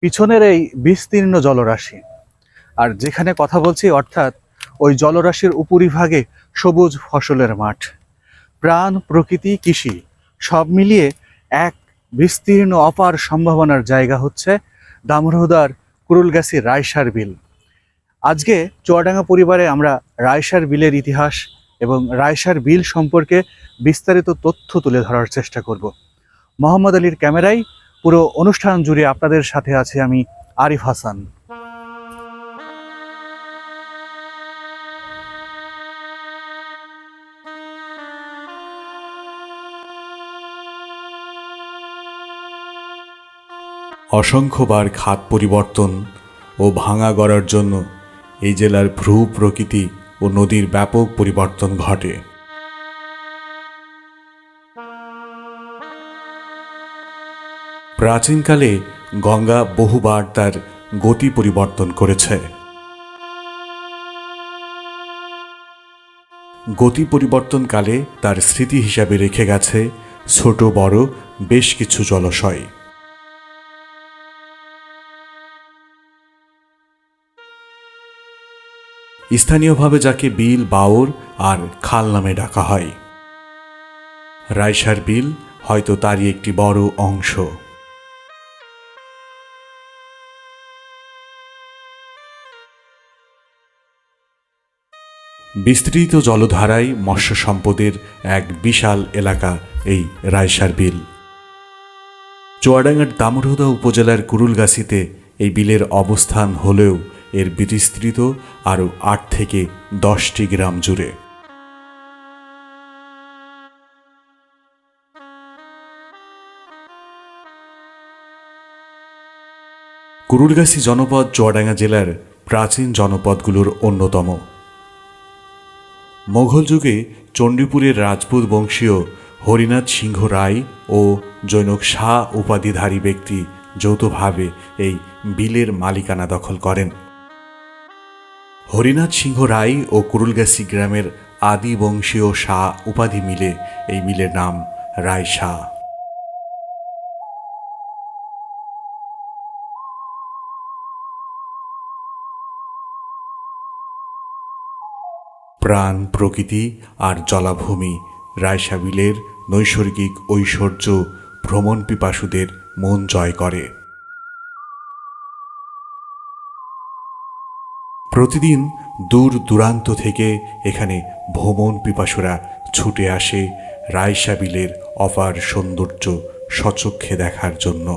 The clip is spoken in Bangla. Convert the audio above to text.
পিছনের এই বিস্তীর্ণ জলরাশি, আর যেখানে কথা বলছি অর্থাৎ ওই জলরাশির উপরিভাগে সবুজ ফসলের মাঠ, প্রাণ, প্রকৃতি, কৃষি সব মিলিয়ে এক বিস্তীর্ণ অপার সম্ভাবনার জায়গা হচ্ছে দামোহদার কুরুলগাছি রায়সার বিল। আজকে চুয়াডাঙ্গা পরিবারে আমরা রায়সার বিলের ইতিহাস এবং রায়সার বিল সম্পর্কে বিস্তারিত তথ্য তুলে ধরার চেষ্টা করব। মোহাম্মদ আলীর ক্যামেরায় পুরো অনুষ্ঠান জুড়ে আপনাদের সাথে আছি আমি, আরিফ হাসান। অসংখ্যবার খাত পরিবর্তন ও ভাঙা গড়ার জন্য এই জেলার ভূ প্রকৃতি ও নদীর ব্যাপক পরিবর্তন ঘটে। প্রাচীনকালে গঙ্গা বহুবার তার গতি পরিবর্তন করেছে। গতি পরিবর্তনকালে তার স্মৃতি হিসাবে রেখে গেছে ছোট বড় বেশ কিছু জলাশয়। স্থানীয়ভাবে যাকে বিল, বাওর আর খাল নামে ডাকা হয়। রায়সার বিল হয়তো তারই একটি বড় অংশ। বিস্তৃত জলধারায় মৎস্য সম্পদের এক বিশাল এলাকা এই রায়সার বিল। চুয়াডাঙ্গার দামোহদা উপজেলার কুরুলগাছিতে এই বিলের অবস্থান হলেও এর বিস্তৃত আরও ৮ থেকে ১০টি গ্রাম জুড়ে। কুরুলগাছি জনপদ চুয়াডাঙ্গা জেলার প্রাচীন জনপদগুলোর অন্যতম। মোঘল যুগে চণ্ডীপুরের রাজপুত বংশীয় হরিনাথ সিংহ রায় ও জৈনক শাহ উপাধিধারী ব্যক্তি যৌথভাবে এই বিলের মালিকানা দখল করেন। হরিনাথ সিংহ রায় ও কুরুলগাছি গ্রামের আদি বংশীয় শাহ উপাধি মিলে এই বিলের নাম রায়সা। প্রাণ, প্রকৃতি আর জলাভূমি রায়সা বিলের নৈসর্গিক ঐশ্বর্য ভ্রমণ পিপাসুদের মন জয় করে। প্রতিদিন দূর দূরান্ত থেকে এখানে ভ্রমণ পিপাসুরা ছুটে আসে রায়সা বিলের অপার সৌন্দর্য স্বচক্ষে দেখার জন্য।